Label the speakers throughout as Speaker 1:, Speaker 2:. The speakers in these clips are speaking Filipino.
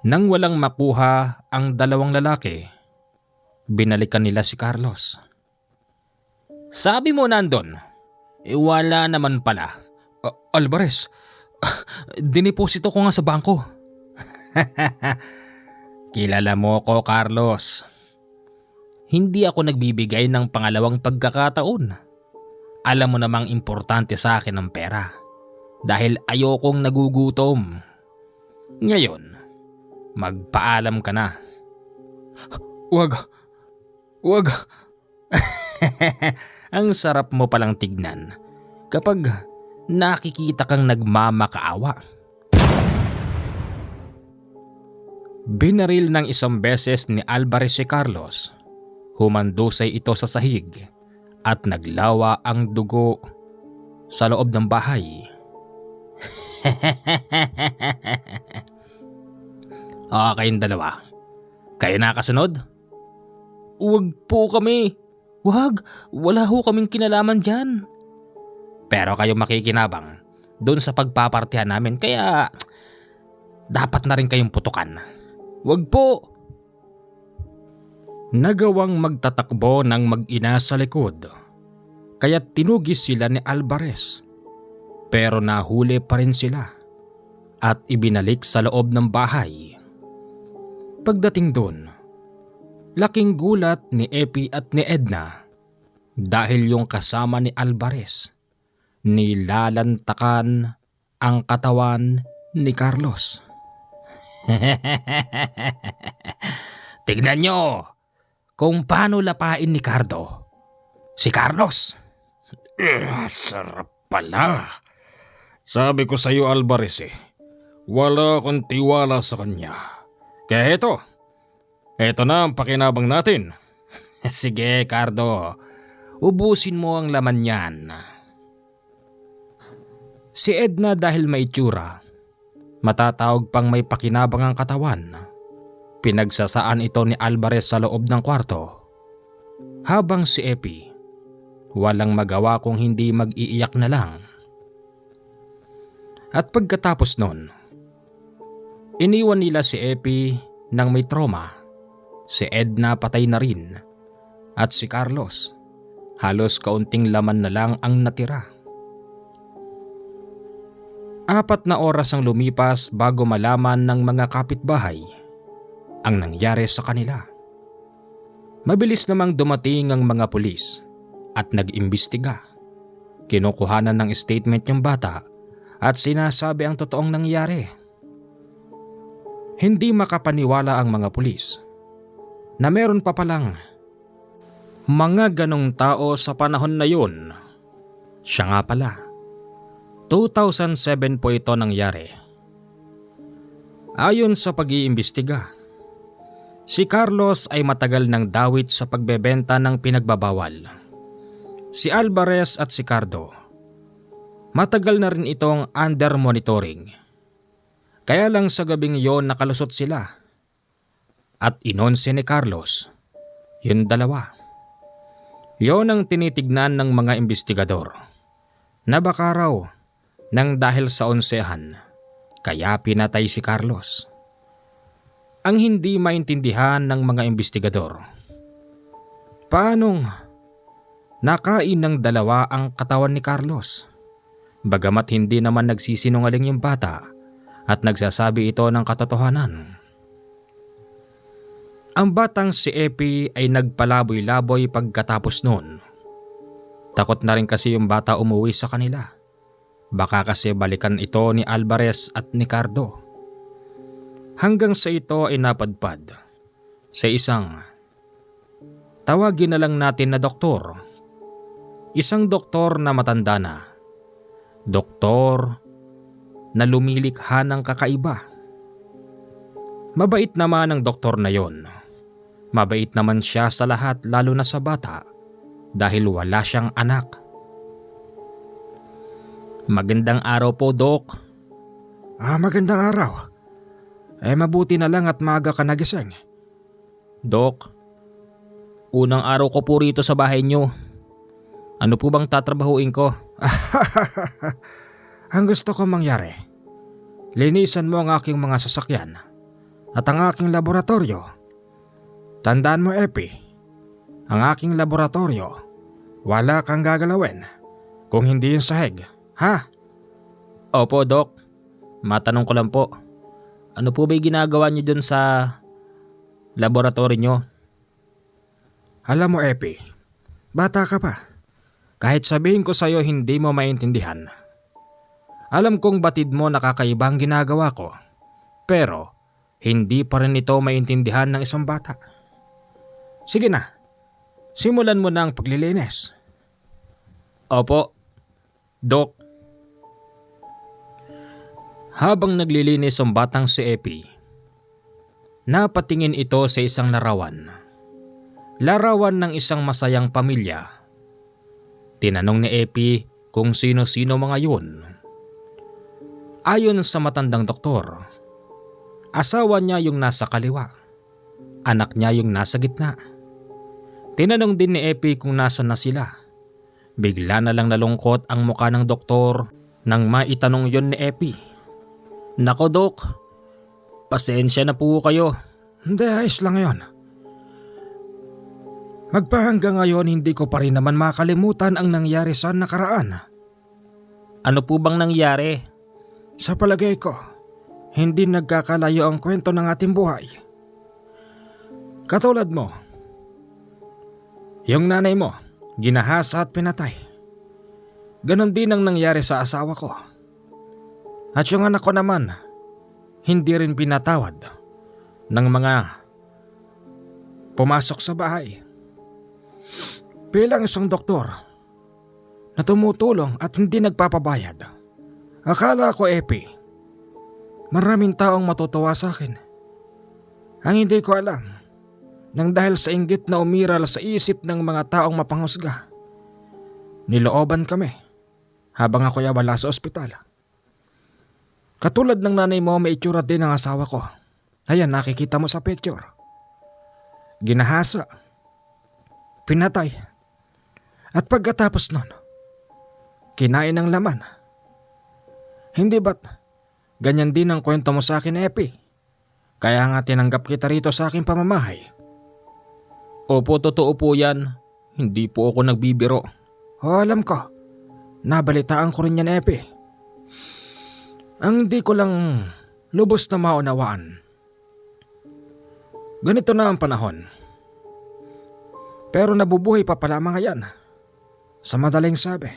Speaker 1: Nang walang makuha ang dalawang lalaki, binalikan nila si Carlos. Sabi mo nandun, wala naman pala. Alvarez, diniposito ko nga sa bangko. Kilala mo ko, Carlos. Hindi ako nagbibigay ng pangalawang pagkakataon. Alam mo namang importante sa akin ang pera dahil ayokong nagugutom. Ngayon, magpaalam ka na. Wag. Ang sarap mo palang tignan kapag nakikita kang nagmamakaawa. Binaril ng isang beses ni Alvarez si Carlos. Humandusay ito sa sahig at naglawa ang dugo sa loob ng bahay. Kayong dalawa, kayo nakasunod? Huwag po kami. Wala ho kaming kinalaman dyan. Pero kayo makikinabang doon sa pagpapartihan namin kaya dapat na rin kayong putukan. Huwag po. Nagawang magtatakbo ng mag-ina sa likod kaya tinugis sila ni Alvarez. Pero nahuli pa rin sila at ibinalik sa loob ng bahay. Pagdating doon, laking gulat ni Epi at ni Edna dahil yung kasama ni Alvarez nilalantakan ang katawan ni Carlos. Tignan nyo kung paano lapain ni Cardo si Carlos. Sarap pala. Sabi ko sa iyo, Alvarez, wala akong tiwala sa kanya. Kaya eto na ang pakinabang natin. Sige, Cardo, ubusin mo ang laman niyan. Si Edna dahil may itsura, matatawag pang may pakinabang ang katawan. Pinagsasaan ito ni Alvarez sa loob ng kwarto. Habang si Epi, walang magawa kung hindi mag-iiyak na lang. At pagkatapos nun, iniwan nila si Epi nang may trauma. Si Edna patay na rin at si Carlos halos kaunting laman na lang ang natira. 4 na oras ang lumipas bago malaman ng mga kapitbahay ang nangyari sa kanila. Mabilis namang dumating ang mga pulis at nag-imbestiga. Kinukuhanan ng statement yung bata at sinasabi ang totoong nangyari. Hindi makapaniwala ang mga pulis na meron pa palang mga ganong tao sa panahon na yun. Siya nga pala, 2007 po ito nangyari. Ayon sa pag-iimbestiga, si Carlos ay matagal ng dawit sa pagbebenta ng pinagbabawal. Si Alvarez at si Cardo, matagal na rin itong under monitoring. Kaya lang sa gabing yon nakalusot sila. At inonse ni Carlos, yung dalawa. Yon ang tinitignan ng mga investigador. Na baka raw, nang dahil sa onsehan, kaya pinatay si Carlos. Ang hindi maintindihan ng mga investigador. Paanong nakain ng dalawa ang katawan ni Carlos? Bagamat hindi naman nagsisinungaling yung bata at nagsasabi ito ng katotohanan. Ang batang si Epi ay nagpalaboy-laboy pagkatapos noon. Takot na rin kasi yung bata umuwi sa kanila. Baka kasi balikan ito ni Alvarez at ni Cardo. Hanggang sa ito ay napadpad sa isang, tawagin na lang natin na doktor. Isang doktor na matanda na. Doktor na lumilikha ng kakaiba. Mabait naman ang doktor na yon. Mabait naman siya sa lahat lalo na sa bata dahil wala siyang anak. Magandang araw po, Dok.
Speaker 2: Magandang araw. Mabuti na lang at maaga ka nagising.
Speaker 1: Dok, unang araw ko po rito sa bahay niyo. Ano po bang tatrabahuin ko?
Speaker 2: Ang gusto ko mangyari, linisan mo ang aking mga sasakyan at ang aking laboratorio. Tandaan mo, Epi, ang aking laboratorio, wala kang gagalawin kung hindi yung sahig, ha?
Speaker 1: Opo, Dok. Matanong ko lang po. Ano po ba'y ginagawa niyo dun sa laboratory niyo?
Speaker 2: Alam mo, Epi, bata ka pa. Kahit sabihin ko sa'yo hindi mo maintindihan. Alam kong batid mo nakakaiba ang ginagawa ko, pero hindi pa rin ito maintindihan ng isang bata. Sige na, simulan mo na ang paglilinis.
Speaker 1: Opo, Dok. Habang naglilinis ang batang si Epi, napatingin ito sa isang larawan. Larawan ng isang masayang pamilya. Tinanong ni Epi kung sino-sino mga yun. Ayon sa matandang doktor, asawa niya yung nasa kaliwa, anak niya yung nasa gitna. Tinanong din ni Epi kung nasan na sila. Bigla na lang nalungkot ang mukha ng doktor nang maitanong yon ni Epi. Nako, Dok, pasensya na po kayo.
Speaker 2: Hindi, ayos lang yon. Magpahanggang ngayon hindi ko pa rin naman makalimutan ang nangyari sa nakaraan.
Speaker 1: Ano po bang nangyari?
Speaker 2: Sa palagay ko, hindi nagkakalayo ang kwento ng ating buhay. Katulad mo, yung nanay mo, ginahasa at pinatay. Ganon din ang nangyari sa asawa ko. At yung anak ko naman, hindi rin pinatawad ng mga pumasok sa bahay. Bilang isang doktor na tumutulong at hindi nagpapabayad, akala ko, Epi, maraming taong matutuwa sa akin. Ang hindi ko alam, nang dahil sa inggit na umiral sa isip ng mga taong mapanghusga, nilooban kami habang ako'y wala sa ospital. Katulad ng nanay mo, may itsura din ang asawa ko. Ayan, nakikita mo sa picture. Ginahasa, pinatay, at pagkatapos nun, kinain ng laman. Hindi ba't ganyan din ang kwento mo sa akin, Epi? Kaya nga tinanggap kita rito sa aking pamamahay.
Speaker 1: Opo, totoo po yan. Hindi po ako nagbibiro.
Speaker 2: Alam ko. Nabalitaan ko rin yan, Epi. Ang di ko lang lubos na maunawaan. Ganito na ang panahon. Pero nabubuhay pa pala mga yan. Sa madaling sabi,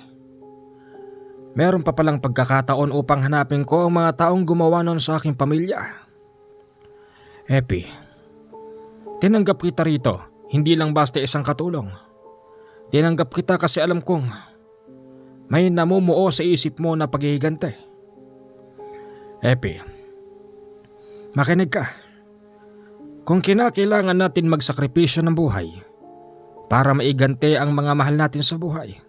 Speaker 2: meron pa palang pagkakataon upang hanapin ko ang mga taong gumawa nun sa aking pamilya. Epi, tinanggap kita rito, hindi lang basta isang katulong. Tinanggap kita kasi alam kong may namumuo sa isip mo na paghihigante. Epi, makinig ka. Kung kinakailangan natin magsakripisyo ng buhay para maigante ang mga mahal natin sa buhay,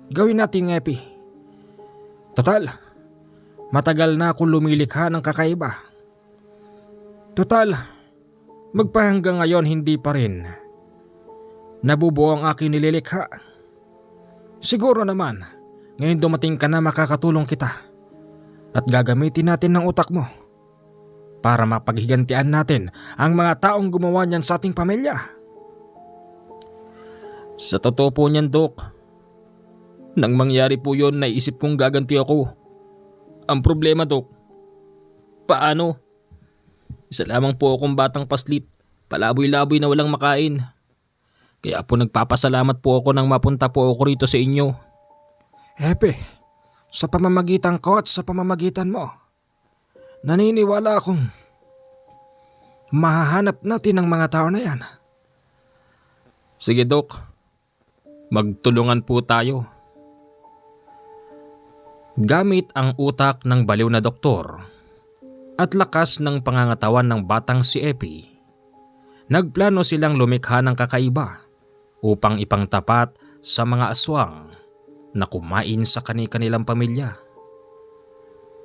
Speaker 2: gawin natin, Epi. Total, matagal na akong lumilikha ng kakaiba. Total, magpahanggang ngayon hindi pa rin nabubuo ang aking nililikha. Siguro naman, ngayon dumating ka na makakatulong kita. At gagamitin natin ng utak mo para mapaghigantian natin ang mga taong gumawa niyan sa ating pamilya.
Speaker 1: Sa totoo po niyan, Dok, nang mangyari po yon, naisip kong gaganti ako. Ang problema, Dok, paano? Isa lamang po akong batang paslit, palaboy-laboy na walang makain. Kaya po nagpapasalamat po ako nang mapunta po ako rito sa inyo.
Speaker 2: Epe, sa pamamagitan ko at sa pamamagitan mo, naniniwala akong mahahanap natin ang mga tao na yan.
Speaker 1: Sige, Dok, magtulungan po tayo. Gamit ang utak ng baliw na doktor at lakas ng pangangatawan ng batang si Epi, nagplano silang lumikha ng kakaiba upang ipangtapat sa mga aswang na kumain sa kani-kanilang pamilya.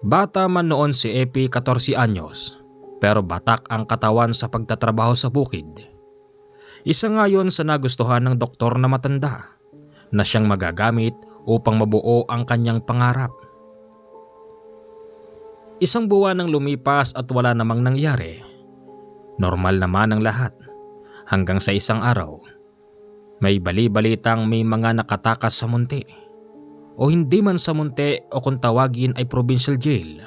Speaker 1: Bata man noon si Epi, 14 anyos, pero batak ang katawan sa pagtatrabaho sa bukid. Isa nga yon sa nagustuhan ng doktor na matanda na siyang magagamit upang mabuo ang kanyang pangarap. Isang buwan ang lumipas at wala namang nangyari. Normal naman ang lahat. Hanggang sa isang araw, may bali-balitang may mga nakatakas sa munti. O hindi man sa munti o kung tawagin ay provincial jail.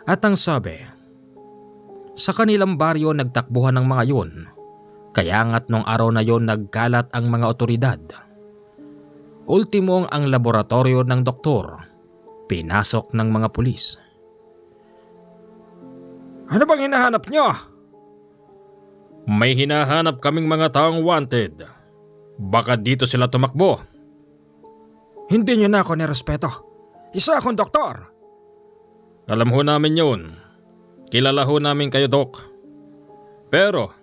Speaker 1: At ang sabi, sa kanilang baryo nagtakbuhan ng mga yun. Kaya nga't nung araw na yon nagkalat ang mga otoridad. Ultimong ang laboratorio ng doktor. Pinasok ng mga pulis.
Speaker 2: Ano bang hinahanap nyo?
Speaker 1: May hinahanap kaming mga taong wanted. Baka dito sila tumakbo.
Speaker 2: Hindi nyo na ako nirespeto. Isa akong doktor.
Speaker 1: Alam ho namin yun. Kilala ho namin kayo, Dok. Pero,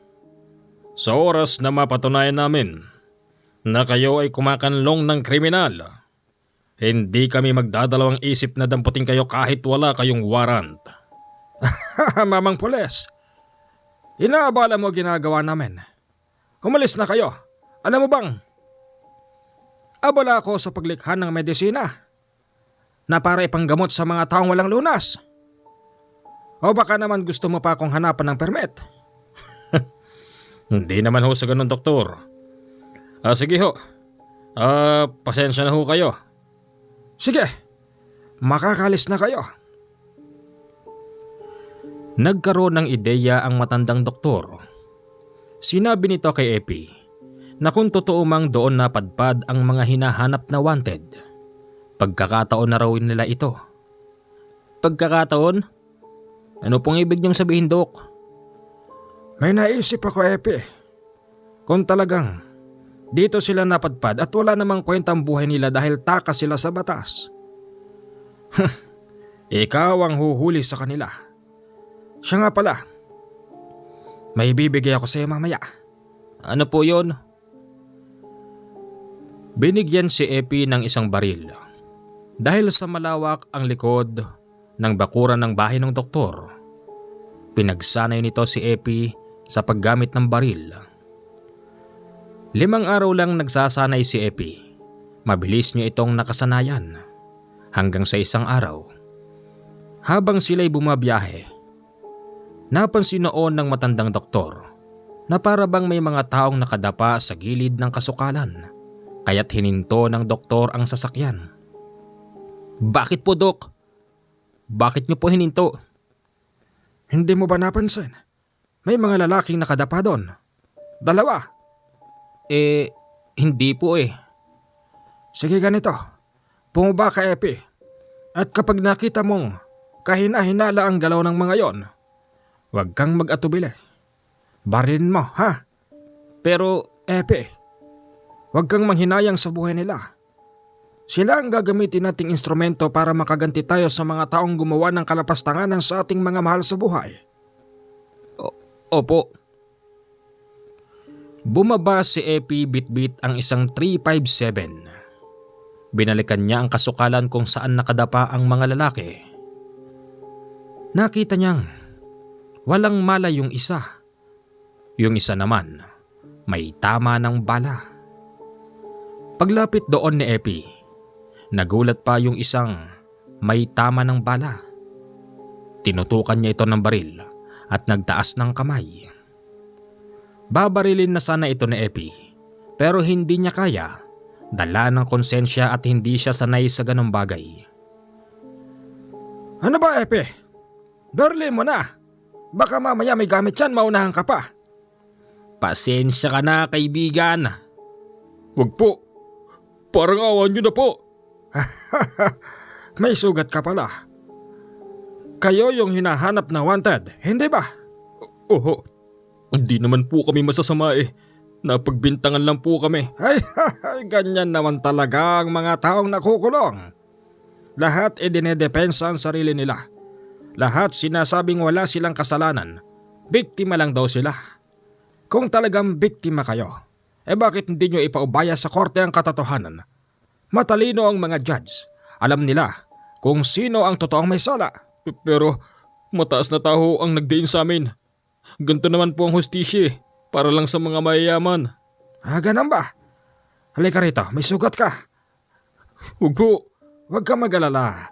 Speaker 1: sa oras na mapatunayan namin na kayo ay kumakanlong ng kriminal, hindi kami magdadalawang isip na damputin kayo kahit wala kayong warrant.
Speaker 2: Mamang pulis, inaabala mo ginagawa namin. Umalis na kayo. Alam mo bang, abala ako sa paglikha ng medisina na para ipanggamot sa mga taong walang lunas. O baka naman gusto mo pa akong hanapan ng permit?
Speaker 1: Hindi naman ho sa ganun, doktor. Sige ho. Pasensya na ho kayo.
Speaker 2: Sige, makakalis na kayo.
Speaker 1: Nagkaroon ng ideya ang matandang doktor. Sinabi nito kay Epi na kung totoo mang doon napadpad ang mga hinahanap na wanted, pagkakataon na raw nila ito. Pagkakataon? Ano pong ibig niyong sabihin, Dok?
Speaker 2: May naisip ako, Epi. Kung talagang dito sila napadpad at wala namang kwentang buhay nila dahil takas sila sa batas. Ikaw ang huhuli sa kanila. Siya nga pala, may bibigay ako sa iyo mamaya.
Speaker 1: Ano po yon? Binigyan si Epi ng isang baril. Dahil sa malawak ang likod ng bakuran ng bahay ng doktor, pinagsanay nito si Epi sa paggamit ng baril. 5 araw lang nagsasanay si Epi. Mabilis niya itong nakasanayan. Hanggang sa isang araw, habang sila'y bumabiyahe, napansin noon ng matandang doktor na para bang may mga taong nakadapa sa gilid ng kasukalan, kaya't hininto ng doktor ang sasakyan. Bakit po, Dok? Bakit niyo po hininto?
Speaker 2: Hindi mo ba napansin? May mga lalaking nakadapa doon. 2.
Speaker 1: Hindi po eh.
Speaker 2: Sige ganito, bumaba ka, Epi. At kapag nakita mong kahina-hinala ang galaw ng mga yon, huwag kang mag-atubili. Barilin mo, ha?
Speaker 1: Pero,
Speaker 2: Epi, huwag kang manghinayang sa buhay nila. Sila ang gagamitin nating instrumento para makaganti tayo sa mga taong gumawa ng kalapastanganan sa ating mga mahal sa buhay.
Speaker 1: Opo. Bumaba si Epi bitbit ang isang 357. Binalikan niya ang kasukalan kung saan nakadapa ang mga lalaki. Nakita niyang walang malay yung isa. Yung isa naman, may tama ng bala. Paglapit doon ni Epi, nagulat pa yung isang may tama ng bala. Tinutukan niya ito ng baril at nagtaas ng kamay. Babarilin na sana ito ni Epi, pero hindi niya kaya. Dala ng konsensya at hindi siya sanay sa ganong bagay.
Speaker 2: Ano ba, Epi? Barilin mo na. Baka mamaya may gamit yan, maunahan ka pa.
Speaker 1: Pasensya ka na, kaibigan.
Speaker 2: Wag po. Parang awan niyo na po. May sugat ka pala. Kayo yung hinahanap na wanted, hindi ba?
Speaker 1: Oo. Hindi naman po kami masasama eh. Napagbintangan lang po kami.
Speaker 2: Ay, ganyan naman talaga ang mga taong nakukulong. Lahat dinedepensa ang sarili nila. Lahat sinasabing wala silang kasalanan. Biktima lang daw sila. Kung talagang biktima kayo, bakit hindi nyo ipaubaya sa korte ang katotohanan? Matalino ang mga judge. Alam nila kung sino ang totoong may sala.
Speaker 1: Pero mataas na tao ang nagdiin sa amin. Ganito naman po ang hustisya para lang sa mga mayayaman.
Speaker 2: Ganun ba? Halika rito, may sugat ka.
Speaker 1: Huwag po.
Speaker 2: Huwag ka mag-alala.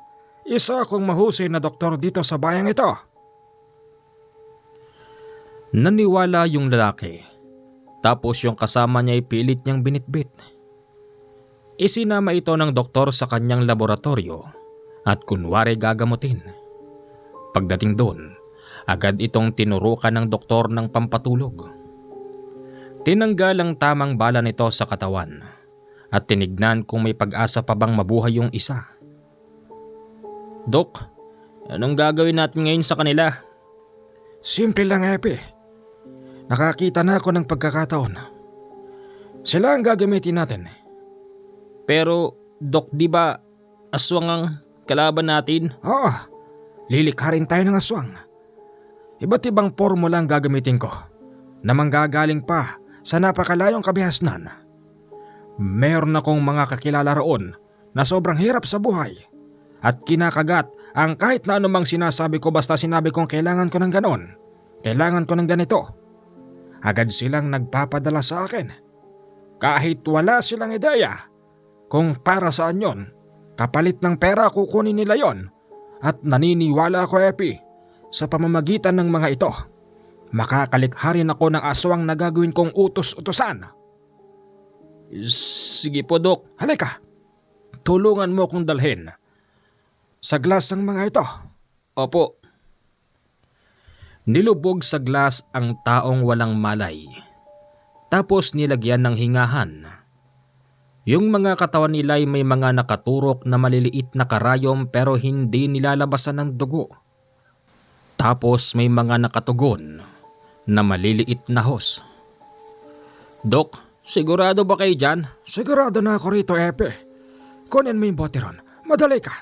Speaker 2: Isa akong mahusay na doktor dito sa bayang ito.
Speaker 1: Naniwala yung lalaki. Tapos yung kasama niya ay pilit niyang binitbit. Isinama ito ng doktor sa kanyang laboratorio at kunwari gagamutin. Pagdating doon, agad itong tinurukan ng doktor ng pampatulog. Tinanggal ang tamang bala nito sa katawan at tinignan kung may pag-asa pa bang mabuhay yung isa. Dok, anong gagawin natin ngayon sa kanila?
Speaker 2: Simple lang, Epi. Nakakita na ako ng pagkakataon. Sila ang gagamitin natin.
Speaker 1: Pero, Dok, di ba aswang ang kalaban natin?
Speaker 2: Oo, lilikharin tayo ng aswang. Iba't ibang formula ang gagamitin ko na manggagaling pa sa napakalayong kabihasnan. Meron akong mga kakilala roon na sobrang hirap sa buhay at kinakagat ang kahit na anumang sinasabi ko basta sinabi kong kailangan ko ng ganon, kailangan ko ng ganito. Agad silang nagpapadala sa akin. Kahit wala silang ideya kung para saan yon, kapalit ng pera kukunin nila yon. At naniniwala ako, Epi, sa pamamagitan ng mga ito, makakalikha rin ako ng aswang na gagawin kong utos-utosan.
Speaker 1: Sige po, Dok.
Speaker 2: Halika, tulungan mo kong dalhin sa glass ang mga ito.
Speaker 1: Opo. Nilubog sa glass ang taong walang malay. Tapos nilagyan ng hingahan. Yung mga katawan nila ay may mga nakaturok na maliliit na karayom pero hindi nilalabasan ng dugo. Tapos may mga nakatugon na maliliit na hos. Dok, sigurado ba kayo dyan?
Speaker 2: Sigurado na ako rito, Epe. Kunin mo yung bote ron. Madali ka.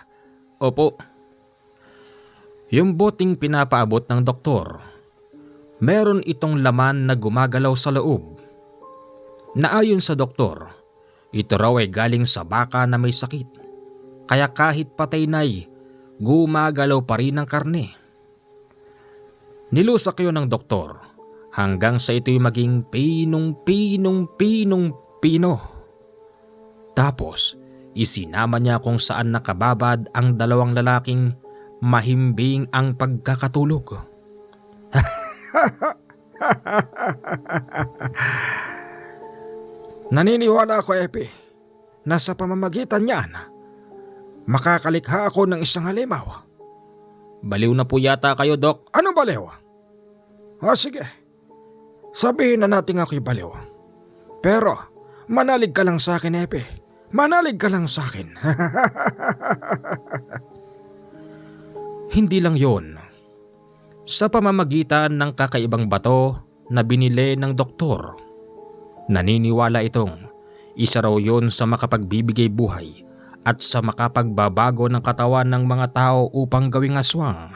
Speaker 1: Opo. Yung boteng pinapaabot ng doktor, meron itong laman na gumagalaw sa loob. Naayon sa doktor, ito raw ay galing sa baka na may sakit. Kaya kahit patay na'y gumagalaw pa rin ang karne. Nilusak yun ng doktor hanggang sa ito'y maging pinong-pino. Tapos isinama niya kung saan nakababad ang dalawang lalaking mahimbing ang pagkakatulog.
Speaker 2: Naniniwala ako, Epi, na sa pamamagitan niyan, makakalikha ako ng isang halimaw.
Speaker 1: Baliw na po yata kayo, Dok.
Speaker 2: Anong baliw? O sige, sabihin na natin ako'y baliw. Pero manalig ka lang sa akin, Epi. Manalig ka lang sa akin.
Speaker 1: Hindi lang yon. Sa pamamagitan ng kakaibang bato na binili ng doktor, naniniwala itong isa raw yon sa makapagbibigay buhay at sa makapagbabago ng katawan ng mga tao upang gawing aswang.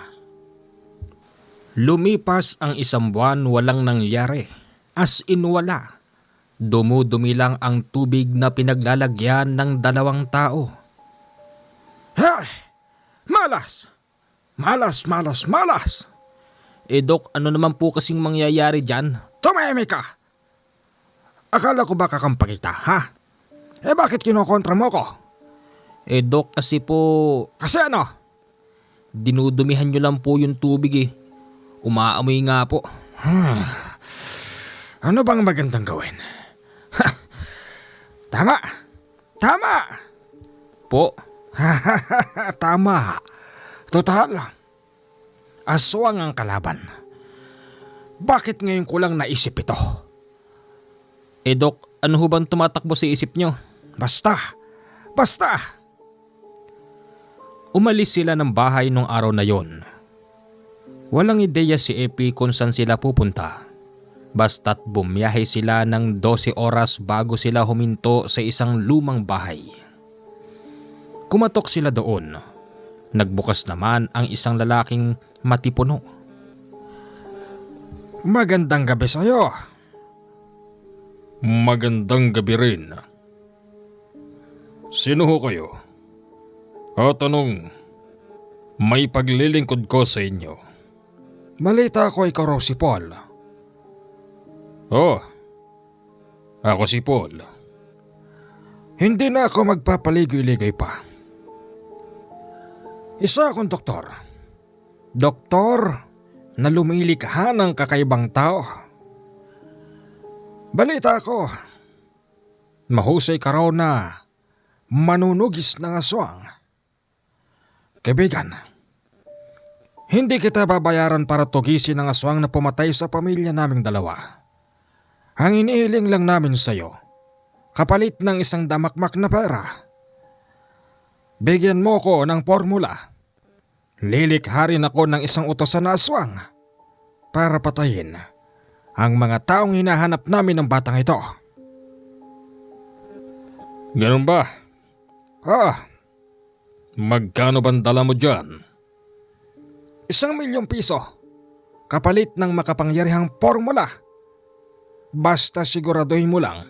Speaker 1: Lumipas ang 1 buwan walang nangyari, as in wala. Dumudumi lang ang tubig na pinaglalagyan ng 2 tao.
Speaker 2: Ay! Malas! Malas!
Speaker 1: Dok, ano naman po kasing mangyayari dyan?
Speaker 2: Tumahimik ka! Akala ko ba kakampi kita, ha? Bakit kinokontra mo ko?
Speaker 1: Dok, kasi po...
Speaker 2: Kasi ano?
Speaker 1: Dinudumihan nyo lang po yung tubig Umaamoy nga po.
Speaker 2: Ano bang magandang gawin? Tama!
Speaker 1: Po?
Speaker 2: Tama. Total. Aswang ang kalaban. Bakit ngayon ko lang naisip ito?
Speaker 1: Dok, ano ho bang tumatakbo sa isip nyo?
Speaker 2: Basta!
Speaker 1: Umalis sila ng bahay nung araw na yon. Walang ideya si Epi kung saan sila pupunta. Basta't bumiyahe sila ng 12 oras bago sila huminto sa isang lumang bahay. Kumatok sila doon. Nagbukas naman ang isang lalaking matipuno.
Speaker 2: Magandang gabi sa'yo.
Speaker 1: Magandang gabi rin. Sino ho kayo? At anong may paglilingkod ko sa inyo?
Speaker 2: Balita ko ikaw raw si Paul.
Speaker 1: Oh, ako si Paul.
Speaker 2: Hindi na ako magpapaligoy-ligoy pa. Isa akong doktor. Doktor na lumilikha ng kakaibang tao. Balita ko, mahusay ka raw na manunugis ng aswang. Kaibigan, hindi kita babayaran para tugisin ang aswang na pumatay sa pamilya naming dalawa. Ang inihiling lang namin sa'yo, kapalit ng isang damakmak na pera. Bigyan mo ko ng formula. Lilikha rin ako ng isang utosan na aswang para patayin ang mga taong hinahanap namin ng batang ito.
Speaker 1: Ganun ba? Magkano bang dala mo dyan?
Speaker 2: 1,000,000 piso, kapalit ng makapangyarihang formula. Basta siguraduhin mo lang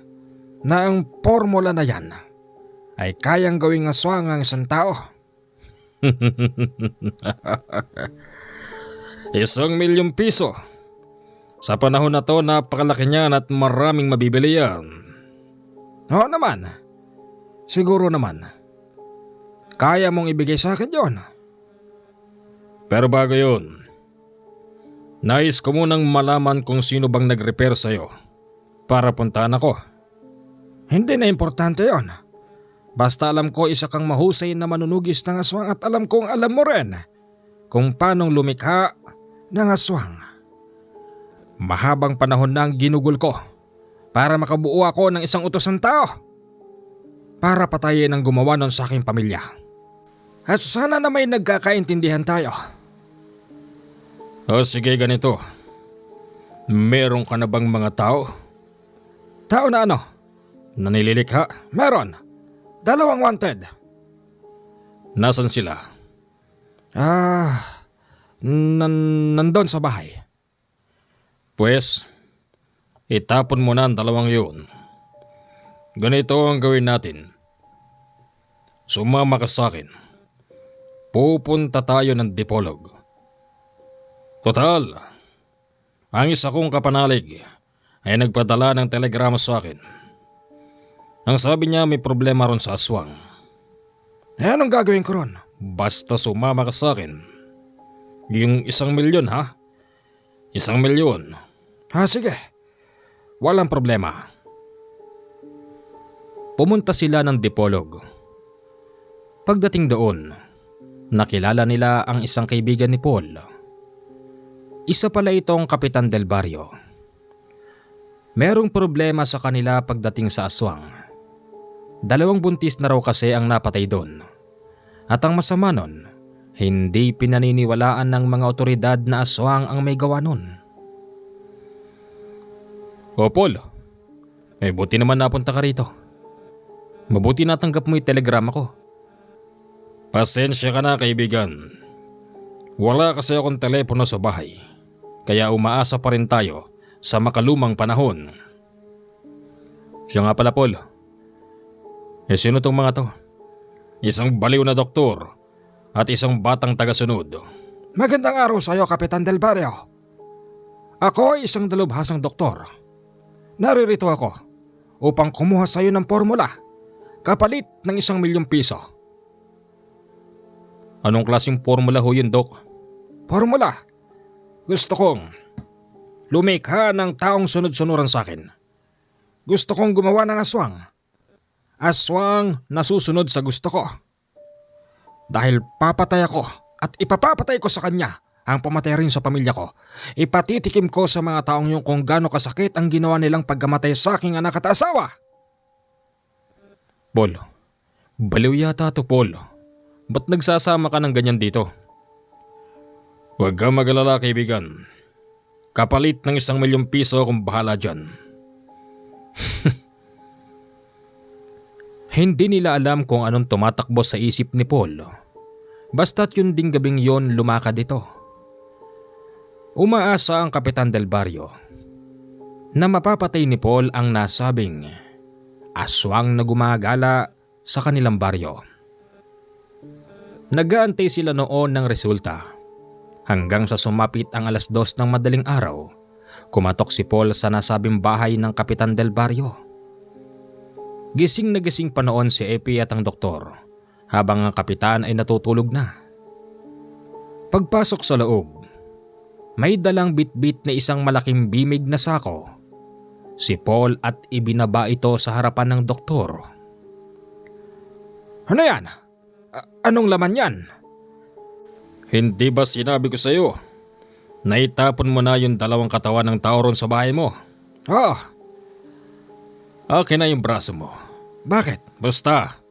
Speaker 2: na ang formula na yan ay kayang gawing aswang ang isang tao.
Speaker 1: 1,000,000 piso. Sa panahon na to, napakalaki niyan at maraming mabibili yan.
Speaker 2: Oo naman. Siguro naman. Kaya mong ibigay sa akin yon.
Speaker 1: Pero bago yun, nais ko munang malaman kung sino bang nag-repair sa'yo para puntahan ako.
Speaker 2: Hindi na importante yon. Basta alam ko isa kang mahusay na manunugis ng aswang at alam kong alam mo rin kung paanong lumikha ng aswang. Mahabang panahon na ang ginugol ko para makabuo ako ng isang utos ng tao para patayin ang gumawa nun sa aking pamilya. At sana na may nagkakaintindihan tayo.
Speaker 1: O sige, ganito. Meron ka na bang mga tao?
Speaker 2: Tao na ano?
Speaker 1: Na nililikha?
Speaker 2: Meron. 2 wanted.
Speaker 1: Nasaan sila?
Speaker 2: Nandun sa bahay.
Speaker 1: Pues, itapon mo na ang 2 yun. Ganito ang gawin natin. Sumama ka sa akin. Pupunta tayo ng Dipolog. Total, ang isa kong kapanalig ay nagpadala ng telegrama sa akin. Ang sabi niya may problema ron sa aswang.
Speaker 2: Anong gagawin ko ron?
Speaker 1: Basta sumama ka sa akin. Yung 1,000,000 ha? 1,000,000.
Speaker 2: Sige. Walang problema.
Speaker 1: Pumunta sila ng Dipolog. Pagdating doon, nakilala nila ang isang kaibigan ni Paul. Isa pala itong Kapitan Del Barrio. Merong problema sa kanila pagdating sa aswang. 2 buntis na raw kasi ang napatay doon. At ang masama nun, hindi pinaniniwalaan ng mga otoridad na aswang ang may gawa nun. O Paul, buti naman napunta ka rito. Mabuti natanggap mo yung telegrama ko. Pasensya ka na, kaibigan. Wala kasi akong telepono sa bahay, kaya umaasa pa rin tayo sa makalumang panahon. Siya nga pala, Paul. Sino tong mga to? Isang baliw na doktor at isang batang tagasunod.
Speaker 2: Magandang araw sa iyo, Kapitan Del Barrio. Ako ay isang dalubhasang doktor. Naririto ako upang kumuha sa iyo ng formula kapalit ng 1,000,000 piso.
Speaker 1: Anong klaseng formula ho yun, Dok?
Speaker 2: Formula? Gusto kong lumikha ng taong sunod-sunuran sa akin. Gusto kong gumawa ng aswang. Aswang na susunod sa gusto ko. Dahil papatay ako at ipapapatay ko sa kanya ang pumatay rin sa pamilya ko. Ipatitikim ko sa mga taong yung kung gaano kasakit ang ginawa nilang pagkamatay sa aking anak at asawa.
Speaker 1: Paul, baliw yata to, Paul. Ba't nagsasama ka ng ganyan dito? Huwag kang mag-alala, kaibigan. Kapalit ng 1,000,000 piso kung bahala dyan. Hindi nila alam kung anong tumatakbo sa isip ni Paul. Basta't yun ding gabing yon lumakad ito. Umaasa ang Kapitan Del Barrio na mapapatay ni Paul ang nasabing aswang na gumagala sa kanilang baryo. Nag-aantay sila noon ng resulta hanggang sa sumapit ang 2:00 ng madaling araw. Kumatok si Paul sa nasabing bahay ng Kapitan Del Barrio. Gising na gising pa noon si Epi at ang doktor habang ang kapitan ay natutulog na. Pagpasok sa loob, may dalang bitbit na isang malaking bimig na sako. Si Paul at ibinaba ito sa harapan ng doktor.
Speaker 2: Ano yan? Anong laman yan?
Speaker 1: Hindi ba sinabi ko sa iyo na itapon mo na yung dalawang katawan ng tao ron sa bahay mo?
Speaker 2: Oh,
Speaker 1: Akin na yung braso mo.
Speaker 2: bakit?
Speaker 1: Basta.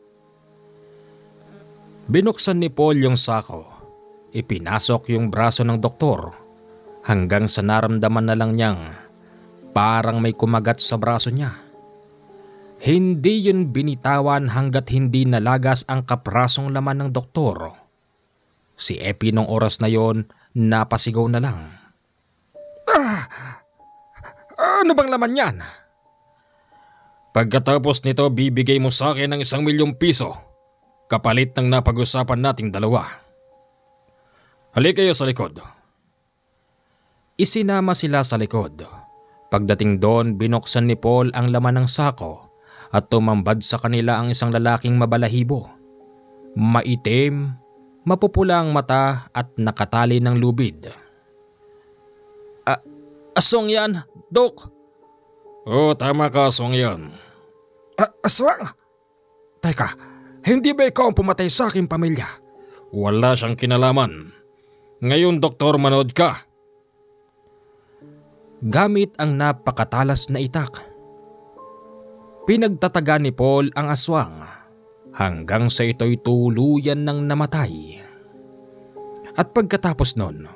Speaker 1: Binuksan ni Paul yung sako. Ipinasok yung braso ng doktor hanggang sa naramdaman na lang niyang parang may kumagat sa braso niya. Hindi yun binitawan hanggat hindi nalagas ang kaprasong laman ng doktor. Si Epi nung oras na yon napasigaw na lang.
Speaker 2: Ano bang laman yan?
Speaker 1: Pagkatapos nito bibigay mo sa akin ng 1,000,000 piso kapalit ng napag-usapan nating dalawa. Halika kayo sa likod. Isinama sila sa likod. Pagdating doon, binuksan ni Paul ang laman ng sako at tumambad sa kanila ang isang lalaking mabalahibo. Maitim, mapupula ang mata at nakatali ng lubid.
Speaker 2: Aswang yan, Dok.
Speaker 1: Oo, tama ka, aswang yan.
Speaker 2: Aswang? Teka, hindi ba ikaw ang pumatay sa aking pamilya?
Speaker 1: Wala siyang kinalaman. Ngayon, doktor, manood ka. Gamit ang napakatalas na itak, pinagtataga ni Paul ang aswang hanggang sa ito'y tuluyan ng namatay. At pagkatapos nun,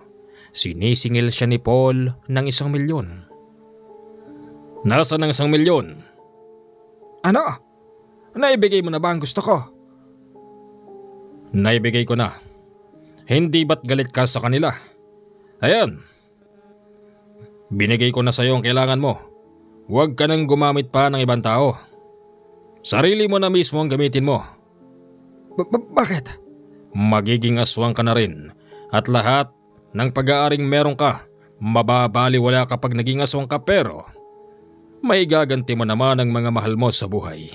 Speaker 1: sinisingil siya ni Paul ng 1,000,000. Nasaan ang 1,000,000?
Speaker 2: Ano? Naibigay mo na ba ang gusto ko?
Speaker 1: Naibigay ko na. Hindi ba't galit ka sa kanila? Ayan. Binigay ko na sa iyo ang kailangan mo. Huwag ka nang gumamit pa ng ibang tao. Sarili mo na mismo ang gamitin mo.
Speaker 2: Bakit?
Speaker 1: Magiging aswang ka na rin. At lahat ng pag-aaring meron ka, mababaliwala kapag naging aswang ka, pero may gaganti mo naman ang mga mahal mo sa buhay.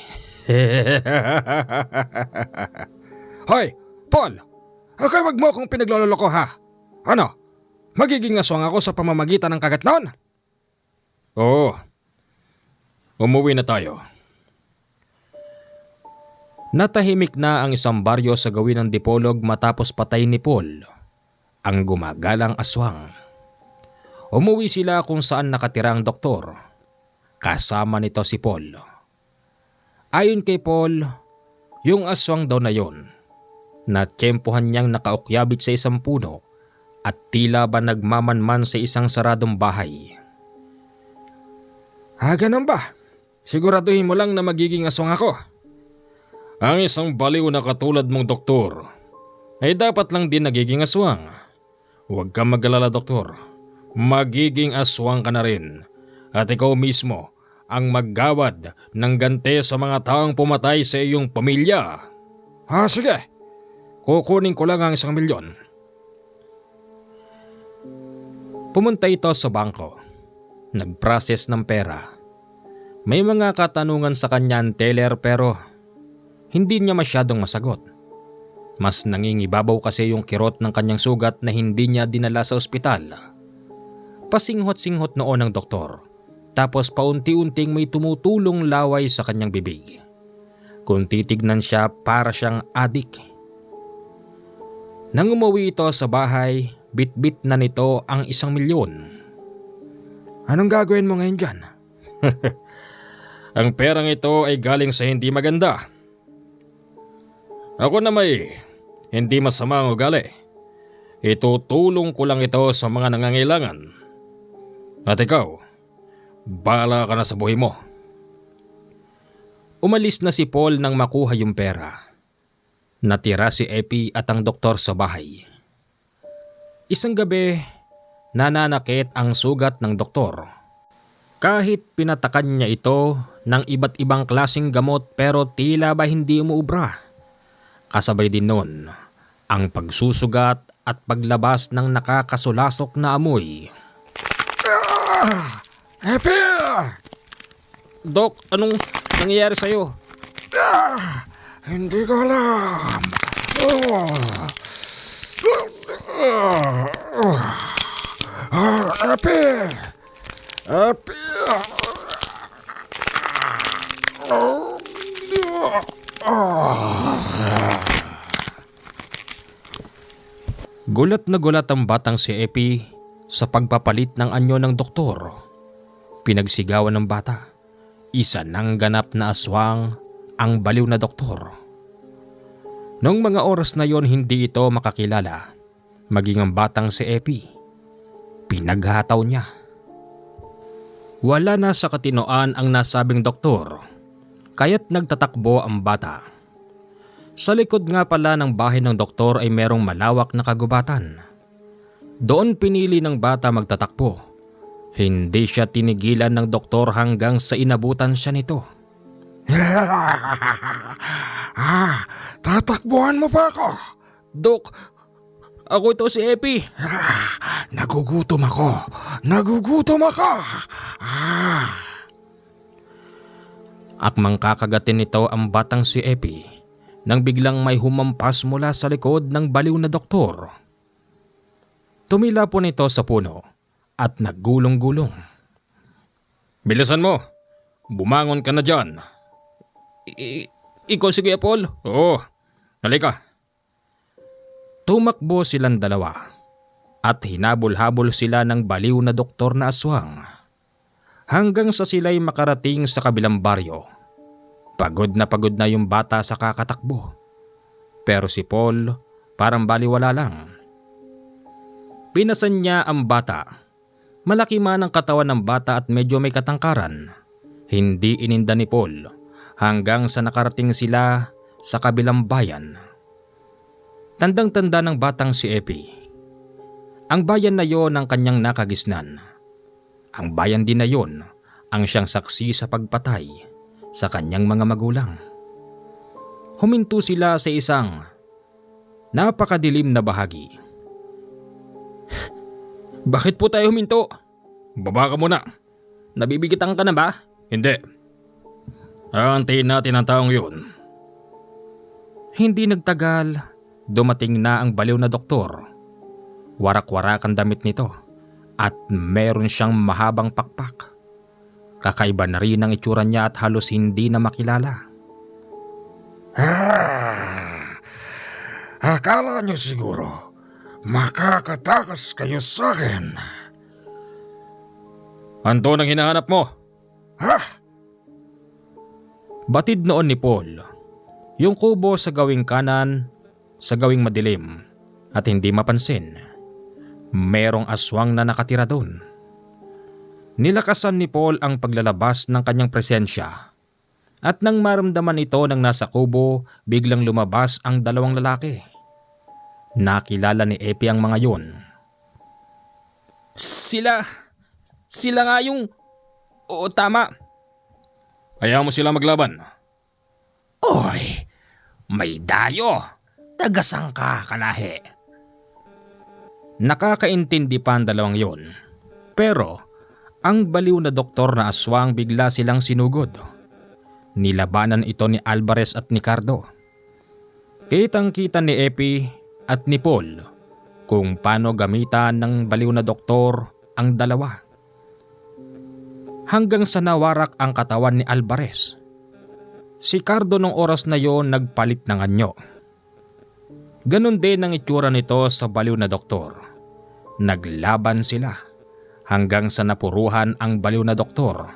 Speaker 2: Hoy, Paul! Wag mo akong pinagloloko ha? Ano? Magiging aswang ako sa pamamagitan ng kagat noon?
Speaker 1: Oo. Umuwi na tayo. Natahimik na ang isang baryo sa gawin ng Dipolog matapos patay ni Paul ang gumagalang aswang. Umuwi sila kung saan nakatira ang doktor. Kasama nito si Paul. Ayon kay Paul, yung aswang daw na yon, natsyempohan niyang nakaukyabit sa isang puno at tila ba nagmamanman sa isang saradong bahay.
Speaker 2: Ganun ba? Siguraduhin mo lang na magiging aswang ako.
Speaker 1: Ang isang baliw na katulad mong doktor ay dapat lang din nagiging aswang. Huwag kang mag-alala, doktor. Magiging aswang ka na rin. At ikaw mismo ang maggawad ng ganti sa mga taong pumatay sa iyong pamilya.
Speaker 2: Sige. Kukunin ko lang ang 1,000,000.
Speaker 1: Pumunta ito sa bangko. Nag-process ng pera. May mga katanungan sa kanya ang teller pero hindi niya masyadong masagot. Mas nangingibabaw kasi yung kirot ng kanyang sugat na hindi niya dinala sa ospital. Pasinghot-singhot noon ng doktor. Tapos paunti-unting may tumutulong laway sa kanyang bibig. Kung titignan siya, para siyang adik. Nang umuwi ito sa bahay, bit-bit na nito ang 1,000,000.
Speaker 2: Anong gagawin mo ngayon dyan?
Speaker 1: Ang perang ito ay galing sa hindi maganda. Ako na may hindi masama ang ugali. Itutulong ko lang ito sa mga nangangailangan. At ikaw, bahala ka na sa buhay mo. Umalis na si Paul nang makuha yung pera. Natira si Epi at ang doktor sa bahay. Isang gabi, nananakit ang sugat ng doktor. Kahit pinatakan niya ito ng iba't ibang klaseng gamot pero tila ba hindi umuubra. Kasabay din nun ang pagsusugat at paglabas ng nakakasulasok na amoy.
Speaker 2: Epi!
Speaker 1: Dok, anong nangyayari sa'yo?
Speaker 2: Hindi ko alam. Epi! Epi!
Speaker 1: Gulat na gulat ang batang si Epi sa pagpapalit ng anyo ng doktor. Pinagsigawan ng bata. Isa ng ganap na aswang ang baliw na doktor. Noong mga oras na yon hindi ito makakilala, maging ang batang si Epi. Pinaghataw niya. Wala na sa katinoan ang nasabing doktor, kaya't nagtatakbo ang bata. Sa likod nga pala ng bahay ng doktor ay merong malawak na kagubatan. Doon pinili ng bata magtatakbo. Hindi siya tinigilan ng doktor hanggang sa inabutan siya nito.
Speaker 2: Tatakbuhan mo pa ako?
Speaker 1: Dok, ako ito si Epi.
Speaker 2: Nagugutom ako. Nagugutom ako.
Speaker 1: Akmang kakagatin nito ang batang si Epi nang biglang may humampas mula sa likod ng baliw na doktor. Tumila po nito sa puno at naggulong-gulong. Bilisan mo! Bumangon ka na dyan! Ikaw si Kuya Paul? Oo, halika. Tumakbo silang dalawa at hinabol-habol sila ng baliw na doktor na aswang hanggang sa sila'y makarating sa kabilang baryo. Pagod na yung bata sa kakatakbo. Pero si Paul parang baliwala lang. Pinasan niya ang bata. Malaki man ang katawan ng bata at medyo may katangkaran. Hindi ininda ni Paul hanggang sa nakarating sila sa kabilang bayan. Tandang-tanda ng batang si Epi. Ang bayan na yon ang kanyang nakagisnan. Ang bayan din na yon ang siyang saksi sa pagpatay sa kanyang mga magulang. Huminto sila sa isang napakadilim na bahagi. Bakit po tayo huminto? Baba ka muna. Nabibigitan ka na ba? Hindi. Aantayin natin ang taong yun. Hindi nagtagal, dumating na ang baliw na doktor. Warak-warak ang damit nito at meron siyang mahabang pakpak. Kakaiba na rin ang itsura niya at halos hindi na makilala.
Speaker 2: Akala niyo siguro makakatakas kayo sa akin.
Speaker 1: Anto nang hinahanap mo?
Speaker 2: Ha?
Speaker 1: Batid noon ni Paul. Yung kubo sa gawing kanan, sa gawing madilim at hindi mapansin. Merong aswang na nakatira doon. Nilakasan ni Paul ang paglalabas ng kanyang presensya. At nang maramdaman ito ng nasa kubo, biglang lumabas ang dalawang lalaki. Nakilala ni Epi ang mga yun. Sila nga yung... Oo, tama. Ayaw mo sila maglaban.
Speaker 2: Oy, may dayo. Tagasang ka, kalahi.
Speaker 1: Nakakaintindi pa ang dalawang yun. Pero ang baliw na doktor na aswang bigla silang sinugod. Nilabanan ito ni Alvarez at ni Cardo. Kitang-kita ni Epi at ni Paul kung paano gamitan ng baliw na doktor ang dalawa. Hanggang sa nawarak ang katawan ni Alvarez. Si Cardo nung oras na yon nagpalit ng anyo. Ganon din ang itsura nito sa baliw na doktor. Naglaban sila hanggang sa napuruhan ang baliw na doktor.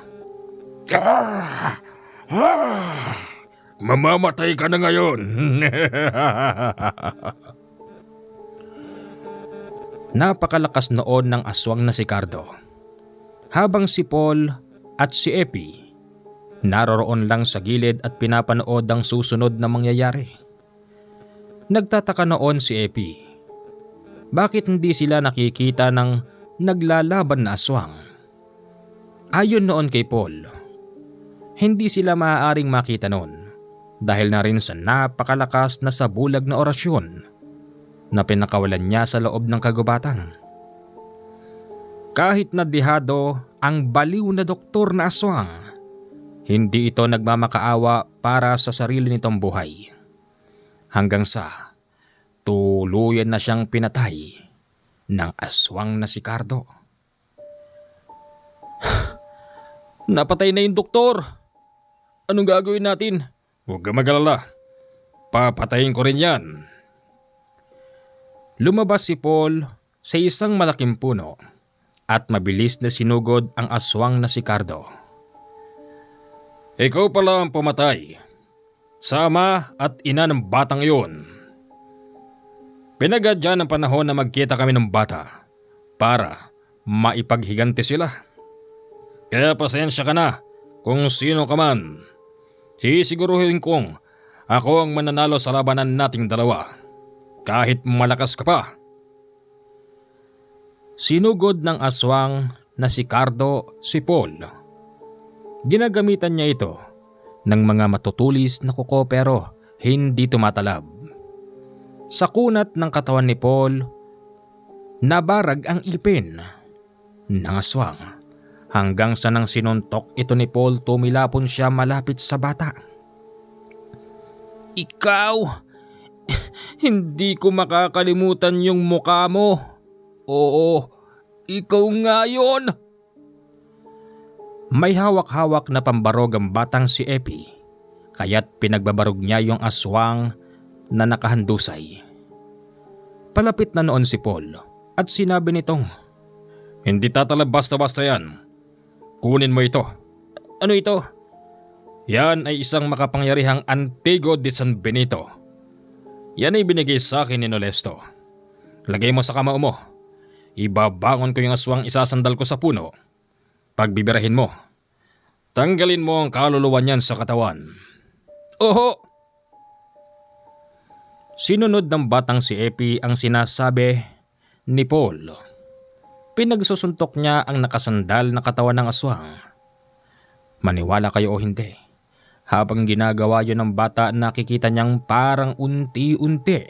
Speaker 2: Mamamatay ka na ngayon.
Speaker 1: Napakalakas noon ng aswang na si Cardo. Habang si Paul at si Epi naroroon lang sa gilid at pinapanood ang susunod na mangyayari. Nagtataka noon si Epi. Bakit hindi sila nakikita ng naglalaban na aswang? Ayon noon kay Paul, hindi sila maaaring makita noon dahil na rin sa napakalakas na sabulag na orasyon na pinakawalan niya sa loob ng kagubatan. Kahit nadihado ang baliw na doktor na aswang, hindi ito nagmamakaawa para sa sarili nitong buhay. Hanggang sa tuluyan na siyang pinatay ng aswang na si Cardo. Napatay na yung doktor. Anong gagawin natin?
Speaker 2: Huwag ka mag-alala. Papatayin ko rin yan.
Speaker 1: Lumabas si Paul sa isang malaking puno at mabilis na sinugod ang aswang na si Cardo.
Speaker 2: Ikaw pala ang pumatay. Sa ama at ina ng batang iyon. Pinagadya ng panahon na magkita kami ng bata para maipaghiganti sila. Kaya pasensya ka na kung sino ka man. Sisiguruhin kong ako ang mananalo sa labanan nating dalawa. Kahit malakas ka pa.
Speaker 1: Sinugod ng aswang na si Cardo si Paul. Ginagamitan niya ito ng mga matutulis na kuko pero hindi tumatalab. Sa kunat ng katawan ni Paul, nabarag ang ipin ng aswang. Hanggang sa nang sinuntok ito ni Paul, tumilapon siya malapit sa bata. Ikaw, hindi ko makakalimutan yung mukha mo. Oo, ikaw nga yun. May hawak-hawak na pambarog ang batang si Epi, kaya't pinagbabarog niya yung aswang na nakahandusay. Palapit na noon si Paul at sinabi nitong,
Speaker 2: Hindi tatalab basta-basta yan. Kunin mo ito.
Speaker 1: Ano ito?
Speaker 2: Yan ay isang makapangyarihang Antigo de San Benito. Yan ay binigay sa akin ni Nolesto. Lagay mo sa kamao mo. Ibabangon ko yung aswang isasandal ko sa puno. Pagbibirahin mo. Tanggalin mo ang kaluluwa niyan sa katawan.
Speaker 1: Oho! Sinunod ng batang si Epi ang sinasabi ni Paul. Pinagsusuntok niya ang nakasandal na katawan ng aswang. Maniwala kayo o hindi, habang ginagawa yun ng bata, nakikita niyang parang unti-unti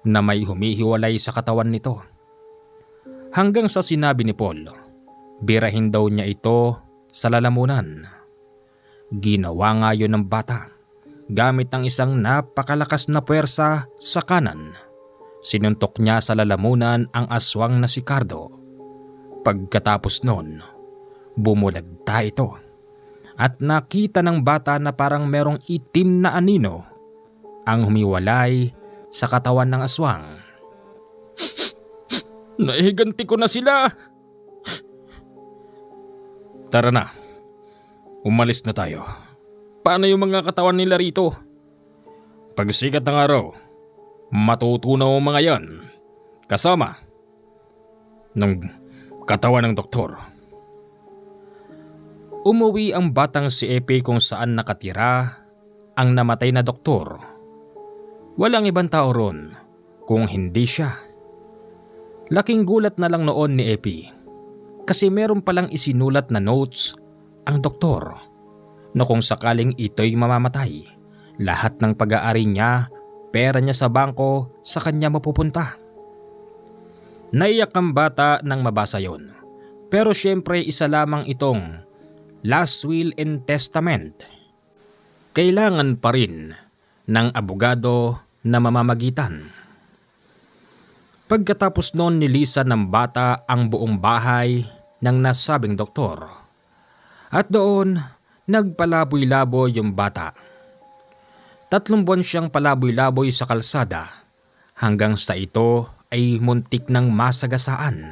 Speaker 1: na may humihiwalay sa katawan nito. Hanggang sa sinabi ni Paul, birahin daw niya ito sa lalamunan. Ginawa nga yun ng bata gamit ang isang napakalakas na puwersa sa kanan. Sinuntok niya sa lalamunan ang aswang na si Cardo. Pagkatapos nun, bumulagta ito at nakita ng bata na parang merong itim na anino ang humiwalay sa katawan ng aswang. Naihiganti ko na sila!
Speaker 2: Tara na, umalis na tayo.
Speaker 1: Paano yung mga katawan nila rito?
Speaker 2: Pagsikat ng araw, matutunaw ang mga yan. Kasama ng katawan ng doktor.
Speaker 1: Umuwi ang batang si Epi kung saan nakatira ang namatay na doktor. Walang ibang tao ron kung hindi siya. Laking gulat na lang noon ni Epi kasi meron palang isinulat na notes ang doktor na kung sakaling ito'y mamamatay, lahat ng pag-aari niya, pera niya sa bangko, sa kanya mapupunta. Naiyak ang bata nang mabasa yon. Pero syempre isa lamang itong last will and testament. Kailangan pa rin ng abogado na mamamagitan. Pagkatapos noon nilisan ng bata ang buong bahay ng nasabing doktor. At doon nagpalaboy-laboy yung bata. 3 buwan siyang palaboy-laboy sa kalsada hanggang sa ito ay muntik ng masagasaan.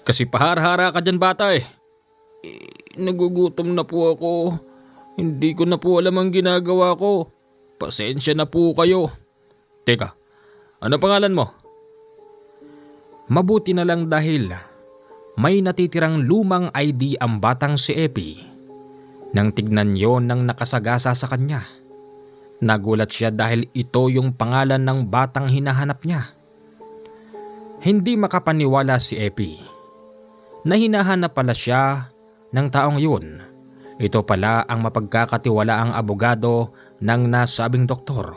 Speaker 2: Kasi pahara-hara ka dyan bata eh.
Speaker 1: Nagugutom na po ako. Hindi ko na po alam ang ginagawa ko. Pasensya na po kayo.
Speaker 2: Teka, ano pangalan mo?
Speaker 1: Mabuti na lang dahil may natitirang lumang ID ang batang si Epi. Nang tignan yon ng nakasagasa sa kanya, nagulat siya dahil ito yung pangalan ng batang hinahanap niya. Hindi makapaniwala si Epi na hinahanap pala siya ng taong yun. Ito pala ang mapagkakatiwalaang abogado ng nasabing doktor.